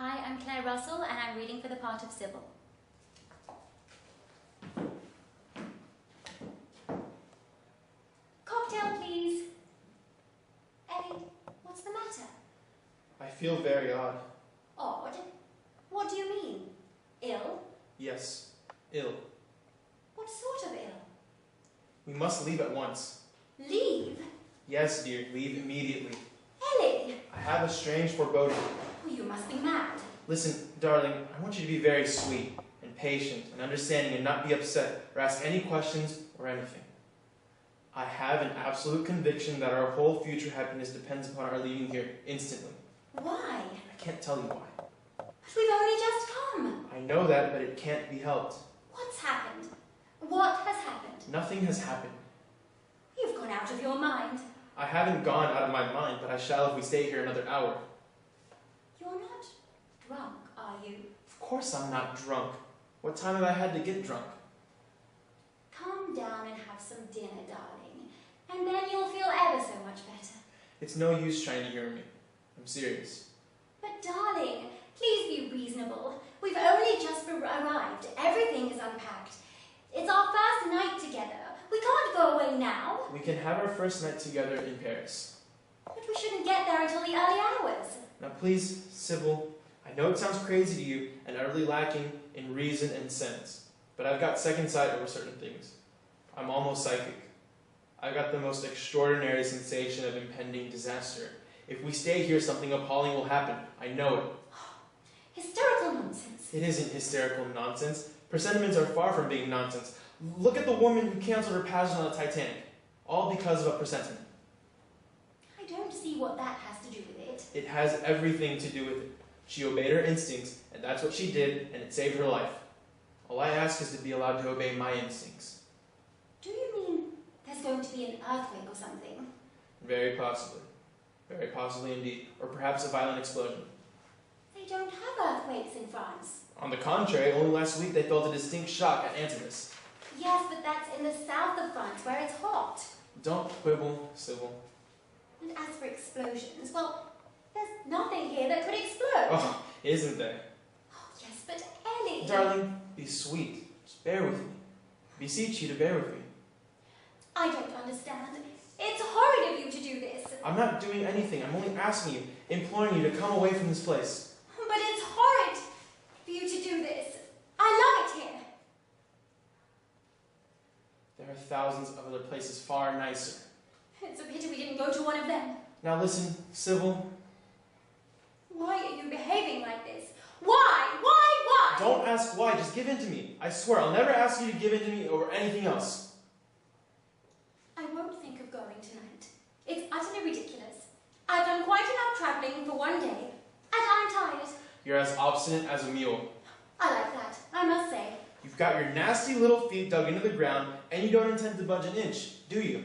Hi, I'm Claire Russell and I'm reading for the part of Sybil. Cocktail, please. Ellie, what's the matter? I feel very odd. Odd? What do you mean? Ill? Yes, ill. What sort of ill? We must leave at once. Leave? Yes, dear, leave immediately. Ellie! I have a strange foreboding. Oh, you must be mad. Listen, darling, I want you to be very sweet and patient and understanding and not be upset or ask any questions or anything. I have an absolute conviction that our whole future happiness depends upon our leaving here instantly. Why? I can't tell you why. But we've only just come. I know that, but it can't be helped. What's happened? What has happened? Nothing has happened. You've gone out of your mind. I haven't gone out of my mind, but I shall if we stay here another hour. You're not drunk, are you? Of course I'm not drunk. What time have I had to get drunk? Come down and have some dinner, darling, and then you'll feel ever so much better. It's no use trying to hear me. I'm serious. But darling, please be reasonable. We've only just arrived. Everything is unpacked. It's our first night together. We can't go away now. We can have our first night together in Paris. But we shouldn't get there until the early hours. Now please, Sybil, I know it sounds crazy to you and utterly lacking in reason and sense, but I've got second sight over certain things. I'm almost psychic. I've got the most extraordinary sensation of impending disaster. If we stay here, something appalling will happen. I know it. Hysterical nonsense. It isn't hysterical nonsense. Presentiments are far from being nonsense. Look at the woman who canceled her passage on the Titanic, all because of a presentiment. I don't see what that has to do with it. It has everything to do with it. She obeyed her instincts, and that's what she did, and it saved her life. All I ask is to be allowed to obey my instincts. Do you mean there's going to be an earthquake or something? Very possibly. Very possibly indeed. Or perhaps a violent explosion. They don't have earthquakes in France. On the contrary, only last week they felt a distinct shock at Antibes. Yes, but that's in the south of France, where it's hot. Don't quibble, Sybil. And as for explosions, well, there's nothing here that could explode. Oh, isn't there? Oh, yes, but Ellie... Darling, be sweet. Just bear with me. Beseech you to bear with me. I don't understand. It's horrid of you to do this. I'm not doing anything. I'm only asking you, imploring you to come away from this place. But it's horrid for you to do this. I love it here. There are thousands of other places far nicer. It's a pity we didn't go to one of them. Now listen, Sybil. Why are you behaving like this? Why? Why? Don't ask why, just give in to me. I swear, I'll never ask you to give in to me over anything else. I won't think of going tonight. It's utterly ridiculous. I've done quite enough travelling for one day, and I'm tired. You're as obstinate as a mule. I like that, I must say. You've got your nasty little feet dug into the ground, and you don't intend to budge an inch, do you?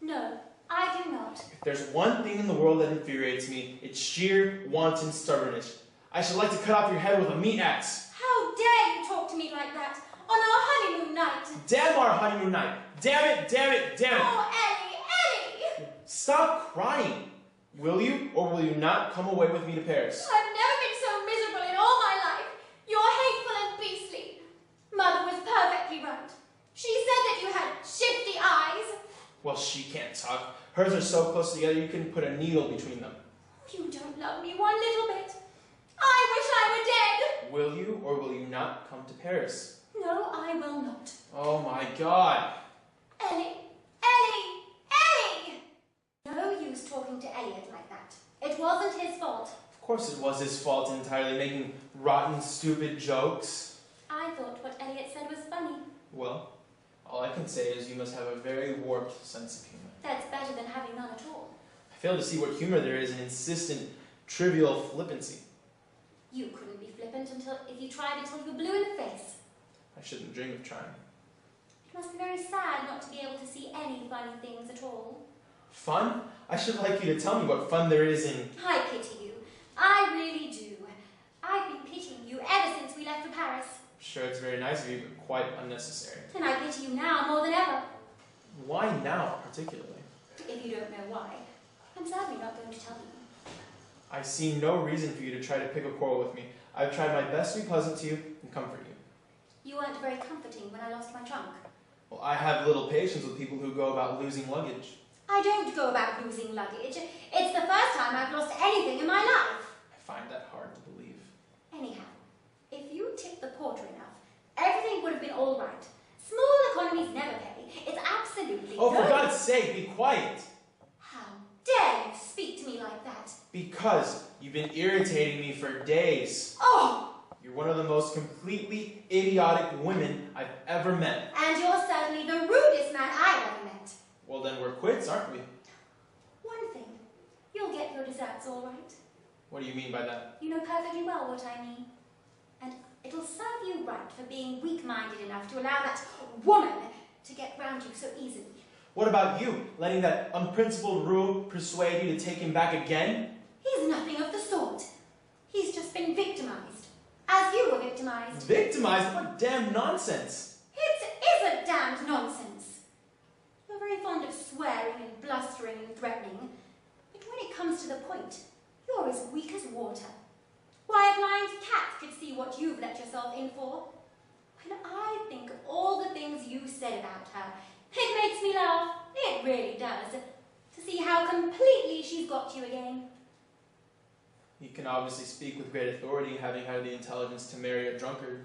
No, I do not. If there's one thing in the world that infuriates me, it's sheer, wanton stubbornness. I should like to cut off your head with a meat axe. How dare you talk to me like that on our honeymoon night? Damn our honeymoon night! Damn it, damn it, damn it! Oh, Ellie! Stop crying! Will you or will you not come away with me to Paris? I've never been so miserable in all my life. You're hateful and beastly. Mother was perfectly right. She said that you had shifty eyes. Well, she can't talk. Hers are so close together you can put a needle between them. You don't love me one little bit. I wish I were dead. Will you or will you not come to Paris? No, I will not. Oh my God! Ellie! Ellie! Ellie! No use talking to Elliot like that. It wasn't his fault. Of course it was his fault entirely, making rotten, stupid jokes. I thought what Elliot said was funny. Well, all I can say is you must have a very warped sense of humor. That's better than having none at all. I fail to see what humor there is in insistent, trivial flippancy. You couldn't be flippant if you tried until you were blue in the face. I shouldn't dream of trying. It must be very sad not to be able to see any funny things at all. Fun? I should like you to tell me what fun there is in... I pity you. I really do. I've been pitying you ever since we left for Paris. Sure, it's very nice of you, but quite unnecessary. And I pity you now more than ever. Why now, particularly? If you don't know why, I'm sadly not going to tell you. I see no reason for you to try to pick a quarrel with me. I've tried my best to be pleasant to you and comfort you. You weren't very comforting when I lost my trunk. Well, I have little patience with people who go about losing luggage. I don't go about losing luggage. It's the first time I've lost anything in my life. I find that hard to believe. Anyhow, if you tipped the porter enough, everything would have been all right. Small economies never pay. It's absolutely Oh, for no... God's sake, be quiet! How dare you speak to me like that? Because you've been irritating me for days. Oh! You're one of the most completely idiotic women I've ever met. And you're certainly the rudest man I've ever met. Well, then we're quits, aren't we? One thing, you'll get your desserts all right. What do you mean by that? You know perfectly well what I mean. And it'll serve you right for being weak-minded enough to allow that woman to get round you so easily. What about you? Letting that unprincipled rube persuade you to take him back again? He's nothing of the sort. He's just been victimized, as you were victimized. Victimized? What damn nonsense! It isn't damned nonsense. You're very fond of swearing and blustering and threatening, but when it comes to the point, you're as weak as water. Why, a blind cat could see what you've let yourself in for. When I think of all the things you said about her, it makes me laugh. It really does. To see how completely she's got you again. You can obviously speak with great authority, having had the intelligence to marry a drunkard.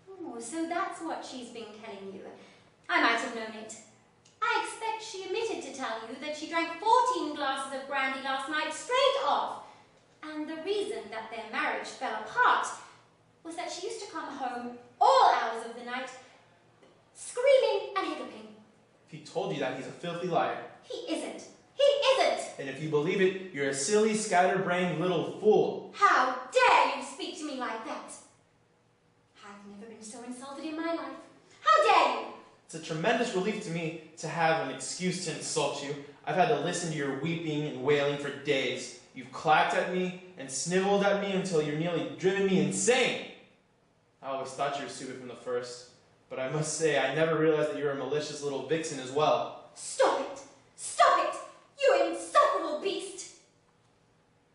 Oh, so that's what she's been telling you. I might have known it. I expect she omitted to tell you that she drank 14 glasses of brandy last night straight off. And the reason that their marriage fell apart was that she used to come home all hours of the night, screaming and hiccuping. If he told you that, he's a filthy liar. He isn't. He isn't. And if you believe it, you're a silly, scatterbrained little fool. How dare you speak to me like that? I've never been so insulted in my life. How dare you? It's a tremendous relief to me to have an excuse to insult you. I've had to listen to your weeping and wailing for days. You've clacked at me and sniveled at me until you're nearly driven me insane. I always thought you were stupid from the first, but I must say I never realized that you're a malicious little vixen as well. Stop it.